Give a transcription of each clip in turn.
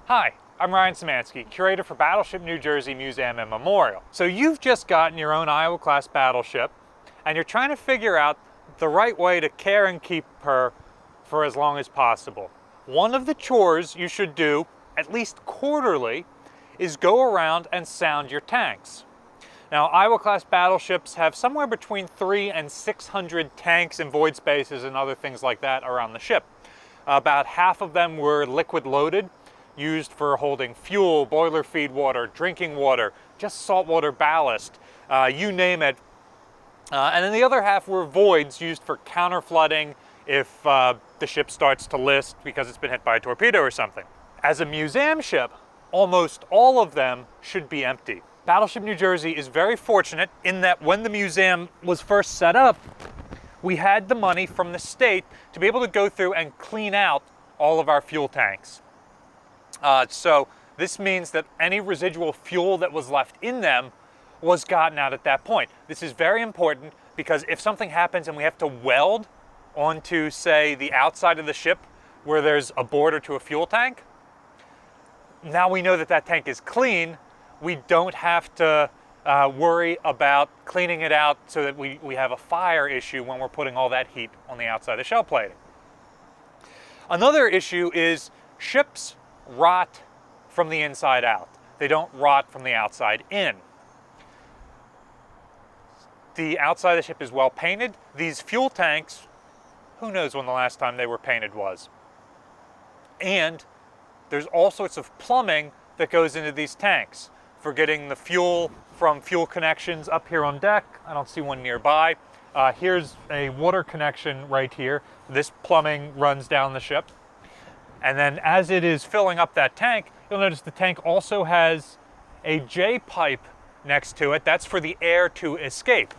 Hi, I'm Ryan Szymanski, curator for Battleship New Jersey Museum and Memorial. So you've just gotten your own Iowa-class battleship, and you're trying to figure out the right way to care and keep her for as long as possible. One of the chores you should do, at least quarterly, is go around and sound your tanks. Now, Iowa-class battleships have somewhere between 300 and 600 tanks and void spaces and other things like that around the ship. About half of them were liquid loaded, used for holding fuel, boiler feed water, drinking water, just saltwater ballast, you name it. And then the other half were voids used for counter flooding if the ship starts to list because it's been hit by a torpedo or something. As a museum ship, almost all of them should be empty. Battleship New Jersey is very fortunate in that when the museum was first set up, we had the money from the state to be able to go through and clean out all of our fuel tanks. So this means that any residual fuel that was left in them was gotten out at that point. This is very important because if something happens and we have to weld onto, say, the outside of the ship where there's a border to a fuel tank, now we know that that tank is clean. We don't have to worry about cleaning it out so that we have a fire issue when we're putting all that heat on the outside of the shell plating. Another issue is ships rot from the inside out. They don't rot from the outside in. The outside of the ship is well painted. These fuel tanks, who knows when the last time they were painted was. And there's all sorts of plumbing that goes into these tanks for getting the fuel from fuel connections up here on deck. I don't see one nearby. Here's a water connection right here. This plumbing runs down the ship. And then as it is filling up that tank, you'll notice the tank also has a J-pipe next to it. That's for the air to escape.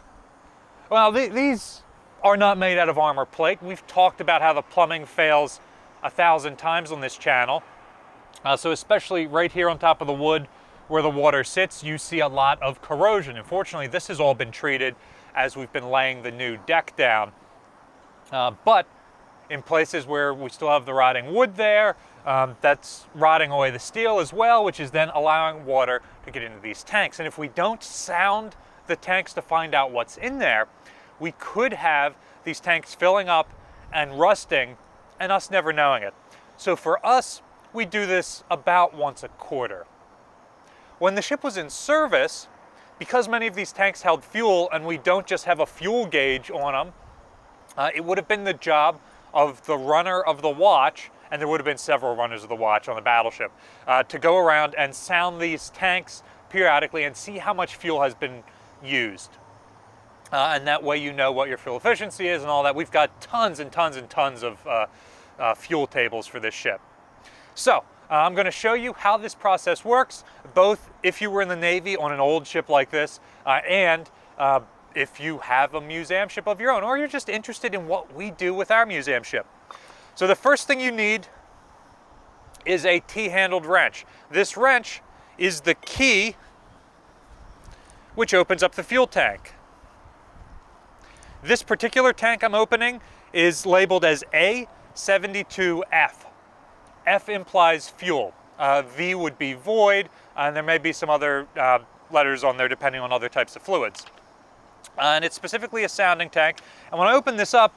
Well, these are not made out of armor plate. We've talked about how the plumbing fails 1,000 times on this channel. So especially right here on top of the wood where the water sits, you see a lot of corrosion. Unfortunately, this has all been treated as we've been laying the new deck down. But in places where we still have the rotting wood there, that's rotting away the steel as well, which is then allowing water to get into these tanks. And if we don't sound the tanks to find out what's in there, we could have these tanks filling up and rusting and us never knowing it. So for us, we do this about once a quarter. When the ship was in service, because many of these tanks held fuel and we don't just have a fuel gauge on them, it would have been the job of the runner of the watch, and there would have been several runners of the watch on the battleship, to go around and sound these tanks periodically and see how much fuel has been used. And that way you know what your fuel efficiency is and all that. We've got tons and tons and tons of fuel tables for this ship. So I'm going to show you how this process works, both if you were in the Navy on an old ship like this, and if you have a museum ship of your own, or you're just interested in what we do with our museum ship. So the first thing you need is a T-handled wrench. This wrench is the key which opens up the fuel tank. This particular tank I'm opening is labeled as A72F. F implies fuel. V would be void, and there may be some other letters on there depending on other types of fluids. And it's specifically a sounding tank. And when I open this up,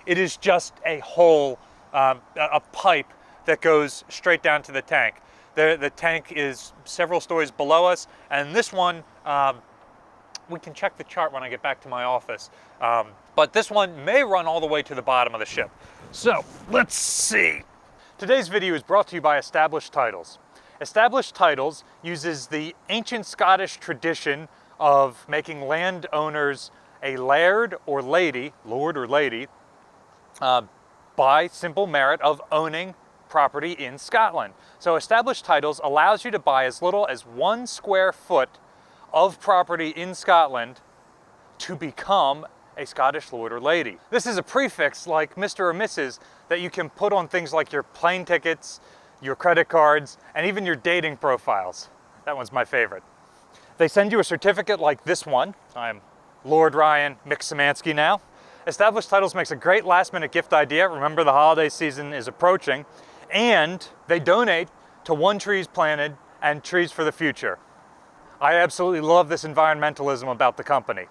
it is just a hole, a pipe that goes straight down to the tank. The tank is several stories below us, and this one, we can check the chart when I get back to my office. But this one may run all the way to the bottom of the ship. So let's see. Today's video is brought to you by Established Titles. Established Titles uses the ancient Scottish tradition of making landowners a laird or lady, lord or lady, by simple merit of owning property in Scotland. So Established Titles allows you to buy as little as 1 square foot of property in Scotland to become a Scottish lord or lady. This is a prefix like Mr. or Mrs. that you can put on things like your plane tickets, your credit cards, and even your dating profiles. That one's my favorite. They send you a certificate like this one. I'm Lord Ryan Szymanski now. Established Titles makes a great last-minute gift idea. Remember, the holiday season is approaching. And they donate to 1 trees planted and trees for the future. I absolutely love this environmentalism about the company.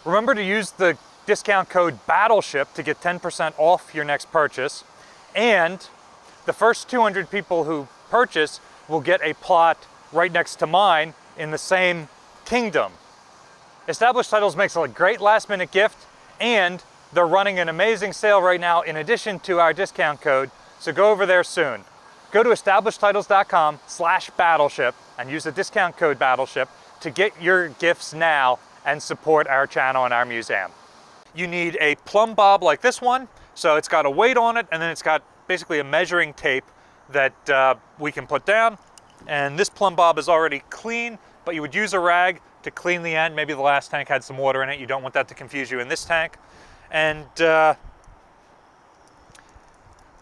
Remember to use the discount code Battleship to get 10% off your next purchase, and the first 200 people who purchase will get a plot right next to mine in the same kingdom. Established Titles makes a great last-minute gift, and they're running an amazing sale right now in addition to our discount code, so go over there soon. Go to establishedtitles.com/battleship and use the discount code Battleship to get your gifts now and support our channel and our museum. You need a plumb bob like this one, so it's got a weight on it, and then it's got basically a measuring tape that we can put down. And this plumb bob is already clean, but you would use a rag to clean the end. Maybe the last tank had some water in it. You don't want that to confuse you in this tank. And the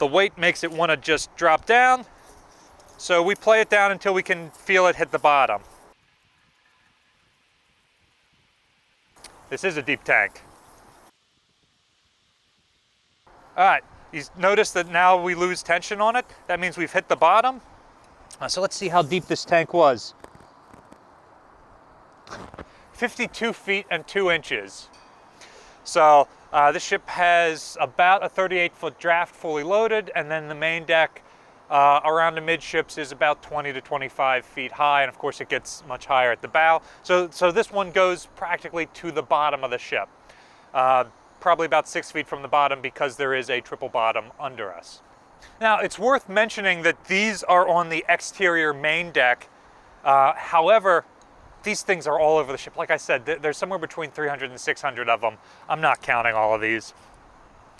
weight makes it want to just drop down. So we play it down until we can feel it hit the bottom. This is a deep tank. All right, you notice that now we lose tension on it. That means we've hit the bottom. So let's see how deep this tank was. 52 feet and 2 inches. So this ship has about a 38-foot draft fully loaded, and then the main deck around the midships is about 20 to 25 feet high, and of course it gets much higher at the bow. So this one goes practically to the bottom of the ship. Probably about 6 feet from the bottom because there is a triple bottom under us. Now, it's worth mentioning that these are on the exterior main deck. However, these things are all over the ship. Like I said, there's somewhere between 300 and 600 of them. I'm not counting all of these.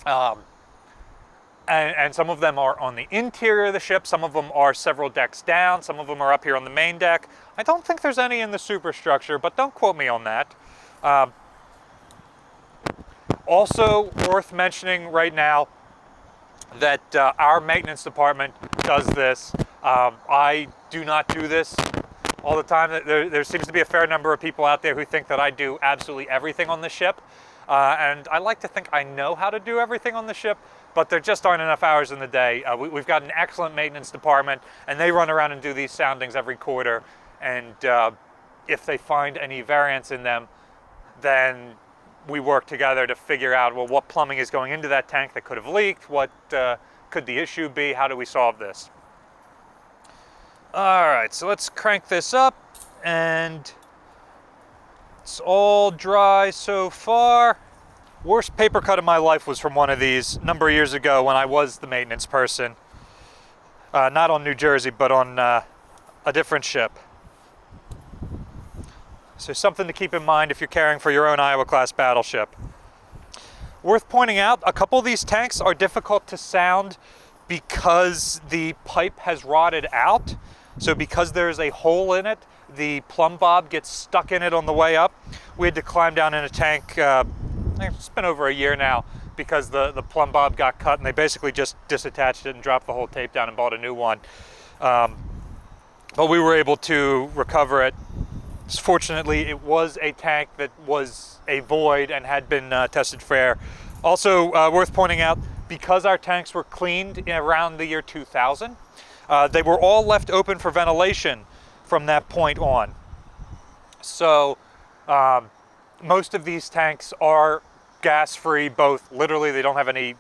And some of them are on the interior of the ship. Some of them are several decks down. Some of them are up here on the main deck. I don't think there's any in the superstructure, but don't quote me on that. Also worth mentioning right now that our maintenance department does this. I do not do this all the time. There seems to be a fair number of people out there who think that I do absolutely everything on the ship. And I like to think I know how to do everything on the ship, but there just aren't enough hours in the day. We've got an excellent maintenance department, and they run around and do these soundings every quarter. And if they find any variance in them, then we work together to figure out, well, what plumbing is going into that tank that could have leaked? What could the issue be? How do we solve this? All right, so let's crank this up, and it's all dry so far. Worst paper cut of my life was from one of these a number of years ago when I was the maintenance person. Not on New Jersey, but on a different ship. So something to keep in mind if you're caring for your own Iowa-class battleship. Worth pointing out, a couple of these tanks are difficult to sound because the pipe has rotted out. So because there's a hole in it, the plumb bob gets stuck in it on the way up. We had to climb down in a tank, it's been over a year now, because the plumb bob got cut, and they basically just disattached it and dropped the whole tape down and bought a new one. But we were able to recover it. Fortunately, it was a tank that was a void and had been tested for air. Also worth pointing out, because our tanks were cleaned in around the year 2000, they were all left open for ventilation from that point on. So most of these tanks are gas-free, both literally they don't have any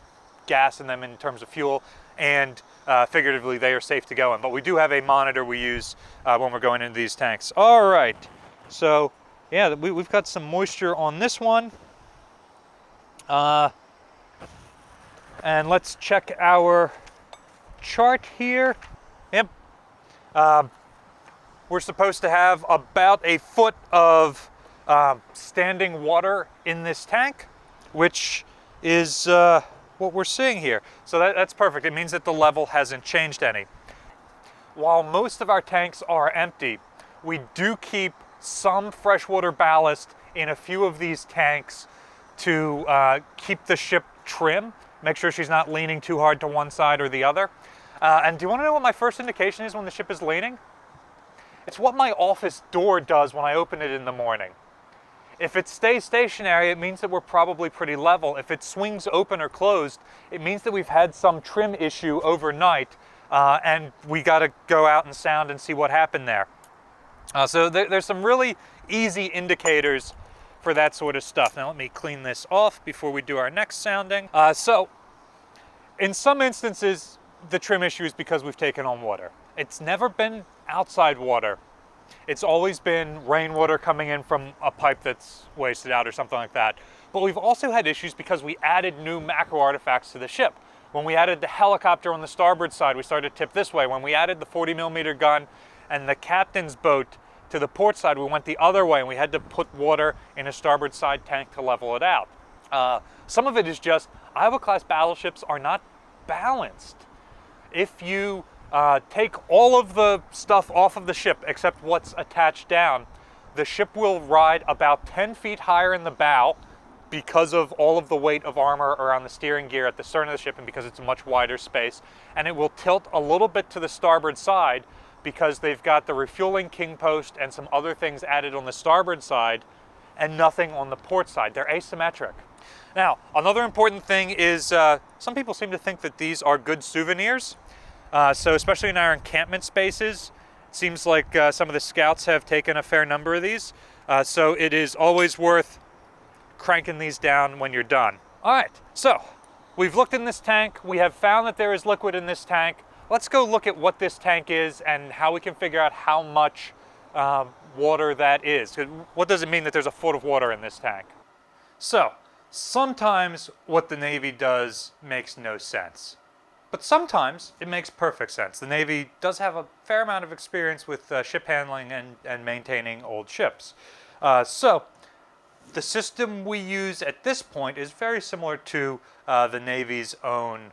gas in them in terms of fuel, and figuratively they are safe to go in. But we do have a monitor we use when we're going into these tanks. All right. So, yeah, we've got some moisture on this one. And let's check our chart here. Yep. We're supposed to have about a foot of standing water in this tank, which is what we're seeing here. So that's perfect. It means that the level hasn't changed any. While most of our tanks are empty, we do keep some freshwater ballast in a few of these tanks to keep the ship trim, make sure she's not leaning too hard to one side or the other. And do you want to know what my first indication is when the ship is leaning? It's what my office door does when I open it in the morning. If it stays stationary, it means that we're probably pretty level. If it swings open or closed, it means that we've had some trim issue overnight and we got to go out and sound and see what happened there. So there's some really easy indicators for that sort of stuff. Now let me clean this off before we do our next sounding. So in some instances, the trim issue is because we've taken on water. It's never been outside water. It's always been rainwater coming in from a pipe that's wasted out or something like that. But we've also had issues because we added new macro artifacts to the ship. When we added the helicopter on the starboard side, we started to tip this way. When we added the 40mm gun and the captain's boat to the port side, we went the other way, and we had to put water in a starboard side tank to level it out. Some of it is just Iowa-class battleships are not balanced. If you take all of the stuff off of the ship except what's attached down, the ship will ride about 10 feet higher in the bow because of all of the weight of armor around the steering gear at the stern of the ship and because it's a much wider space. And it will tilt a little bit to the starboard side because they've got the refueling king post and some other things added on the starboard side and nothing on the port side. They're asymmetric. Now, another important thing is some people seem to think that these are good souvenirs. So especially in our encampment spaces, it seems like some of the scouts have taken a fair number of these. So it is always worth cranking these down when you're done. All right, so we've looked in this tank. We have found that there is liquid in this tank. Let's go look at what this tank is and how we can figure out how much water that is. What does it mean that there's a foot of water in this tank? So sometimes what the Navy does makes no sense. But sometimes it makes perfect sense. The Navy does have a fair amount of experience with ship handling and maintaining old ships. So the system we use at this point is very similar to the Navy's own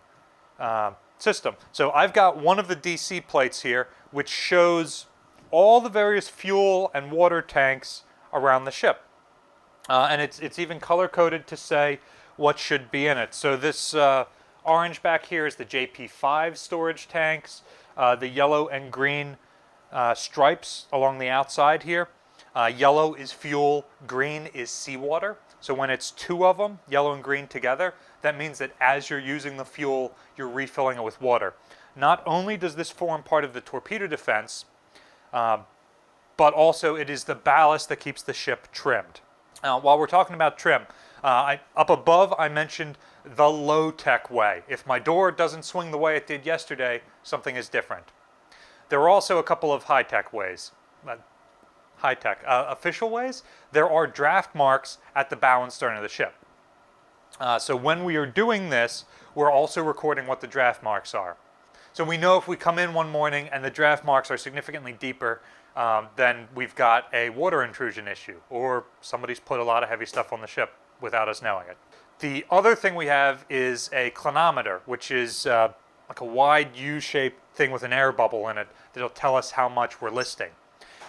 system. So I've got one of the DC plates here, which shows all the various fuel and water tanks around the ship. And it's even color-coded to say what should be in it. So this orange back here is the JP5 storage tanks. The yellow and green stripes along the outside here. Yellow is fuel, green is seawater. So when it's two of them, yellow and green together, that means that as you're using the fuel, you're refilling it with water. Not only does this form part of the torpedo defense, but also it is the ballast that keeps the ship trimmed. Now, while we're talking about trim, up above I mentioned the low-tech way. If my door doesn't swing the way it did yesterday, something is different. There are also a couple of high-tech ways. Official ways. There are draft marks at the bow and stern of the ship. So when we are doing this, we're also recording what the draft marks are. So we know if we come in one morning and the draft marks are significantly deeper, then we've got a water intrusion issue, or somebody's put a lot of heavy stuff on the ship without us knowing it. The other thing we have is a clinometer, which is like a wide U-shaped thing with an air bubble in it that'll tell us how much we're listing.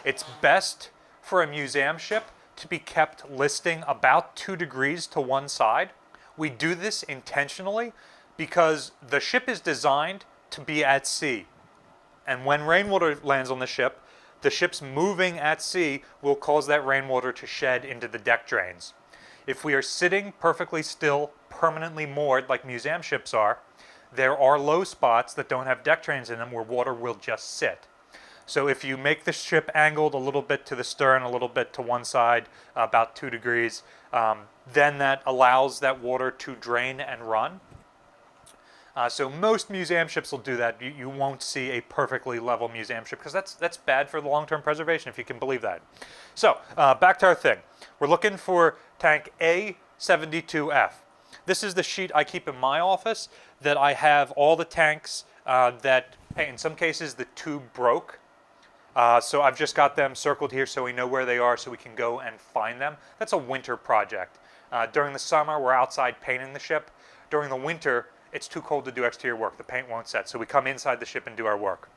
It's best for a museum ship to be kept listing about 2 degrees to one side. We do this intentionally because the ship is designed to be at sea. And when rainwater lands on the ship's moving at sea will cause that rainwater to shed into the deck drains. If we are sitting perfectly still, permanently moored like museum ships are, there are low spots that don't have deck drains in them where water will just sit. So if you make the ship angled a little bit to the stern, a little bit to one side, about 2 degrees, then that allows that water to drain and run. So most museum ships will do that. You won't see a perfectly level museum ship because that's bad for the long-term preservation, if you can believe that. So back to our thing. We're looking for tank A72F. This is the sheet I keep in my office that I have all the tanks that, hey, in some cases the tube broke. So I've just got them circled here so we know where they are so we can go and find them. That's a winter project. During the summer, we're outside painting the ship. During the winter, it's too cold to do exterior work. The paint won't set, so we come inside the ship and do our work.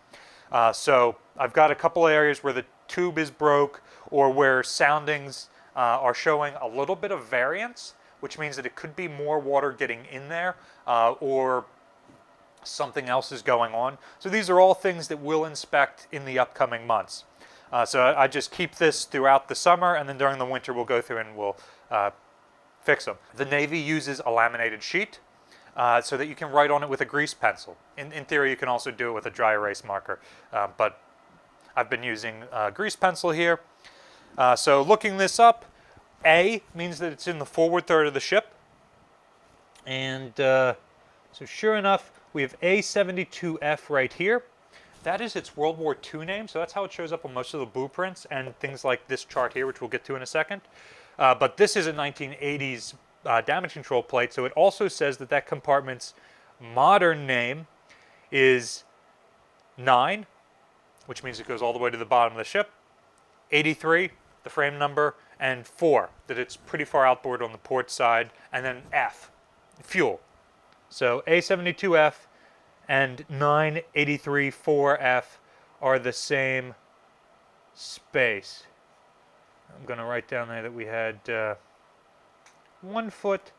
So I've got a couple areas where the tube is broke or where soundings are showing a little bit of variance, which means that it could be more water getting in there or something else is going on. So these are all things that we'll inspect in the upcoming months. So I just keep this throughout the summer, and then during the winter we'll go through and we'll fix them. The Navy uses a laminated sheet. so that you can write on it with a grease pencil. In theory, you can also do it with a dry erase marker, but I've been using a grease pencil here. So looking this up, A means that it's in the forward third of the ship. And so sure enough, we have A-72F right here. That is its World War II name, so that's how it shows up on most of the blueprints and things like this chart here, which we'll get to in a second. But this is a 1980s damage control plate, so it also says that that compartment's modern name is 9, which means it goes all the way to the bottom of the ship, 83, the frame number, and 4, that it's pretty far outboard on the port side, and then F, fuel. So A-72F and 983-4F are the same space. I'm going to write down there that we had 1 foot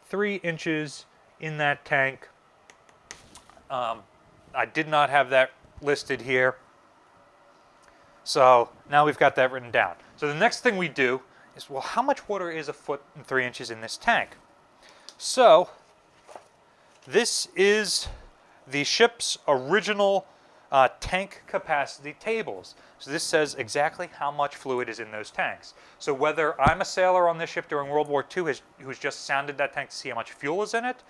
3 inches in that tank. I did not have that listed here. So now we've got that written down. So the next thing we do is, well, how much water is 1 foot and 3 inches in this tank? So this is the ship's original tank capacity tables. So this says exactly how much fluid is in those tanks. So whether I'm a sailor on this ship during World War II who's just sounded that tank to see how much fuel is in it,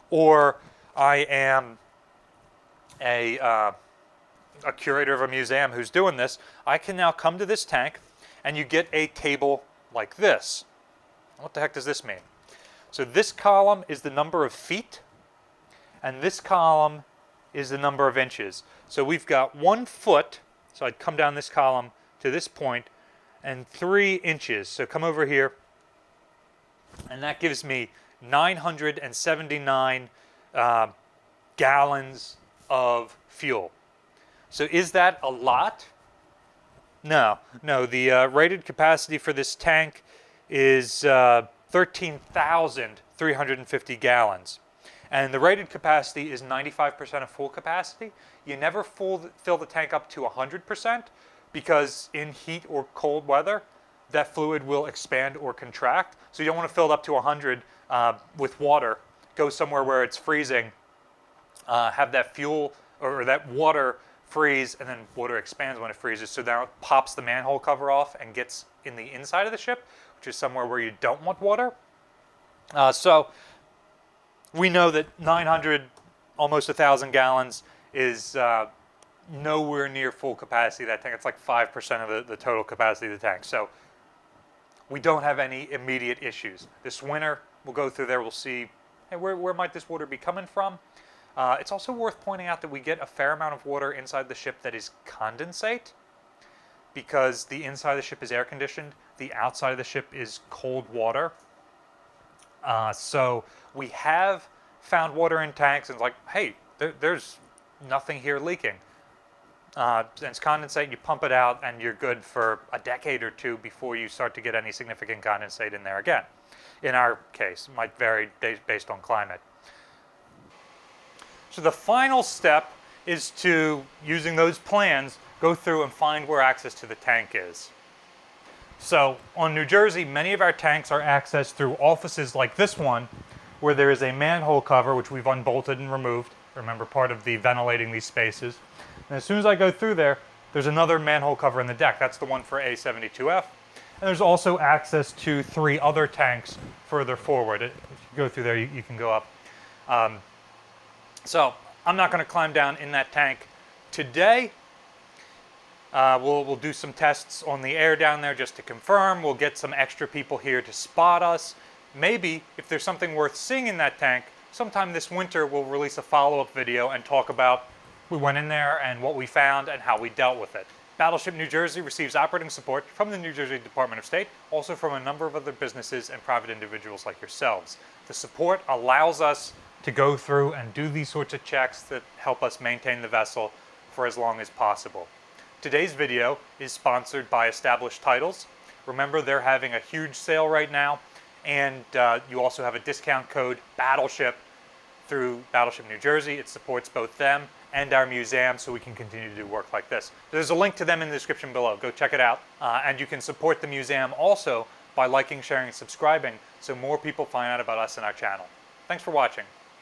or I am a curator of a museum who's doing this, I can now come to this tank and you get a table like this. What the heck does this mean? So this column is the number of feet, and this column is the number of inches. So we've got 1 foot, so I'd come down this column to this point, and 3 inches. So come over here, and that gives me 979 gallons of fuel. So is that a lot? No. The rated capacity for this tank is 13,350 gallons. And the rated capacity is 95% of full capacity. You never fill the tank up to 100% because in heat or cold weather, that fluid will expand or contract. So you don't want to fill it up to 100 with water. Go somewhere where it's freezing, have that fuel or that water freeze, and then water expands when it freezes. So now it pops the manhole cover off and gets in the inside of the ship, which is somewhere where you don't want water. So we know that 900, almost 1,000 gallons is nowhere near full capacity of that tank. It's like 5% of the total capacity of the tank. So we don't have any immediate issues. This winter, we'll go through there, we'll see, hey, where might this water be coming from? It's also worth pointing out that we get a fair amount of water inside the ship that is condensate, because the inside of the ship is air conditioned, the outside of the ship is cold water. So we have found water in tanks and it's like, hey, there's nothing here leaking. And it's condensate, you pump it out and you're good for a decade or two before you start to get any significant condensate in there again. In our case, it might vary based on climate. So the final step is to, using those plans, go through and find where access to the tank is. So on New Jersey, many of our tanks are accessed through offices like this one, where there is a manhole cover, which we've unbolted and removed. Remember, part of the ventilating these spaces. And as soon as I go through there, there's another manhole cover in the deck. That's the one for A-72F. And there's also access to 3 other tanks further forward. If you go through there, you can go up. So I'm not going to climb down in that tank today. We'll do some tests on the air down there just to confirm. We'll get some extra people here to spot us. Maybe, if there's something worth seeing in that tank, sometime this winter we'll release a follow-up video and talk about we went in there and what we found and how we dealt with it. Battleship New Jersey receives operating support from the New Jersey Department of State, also from a number of other businesses and private individuals like yourselves. The support allows us to go through and do these sorts of checks that help us maintain the vessel for as long as possible. Today's video is sponsored by Established Titles. Remember, they're having a huge sale right now, and you also have a discount code BATTLESHIP through Battleship New Jersey. It supports both them and our museum, so we can continue to do work like this. There's a link to them in the description below. Go check it out. And you can support the museum also by liking, sharing, and subscribing so more people find out about us and our channel. Thanks for watching.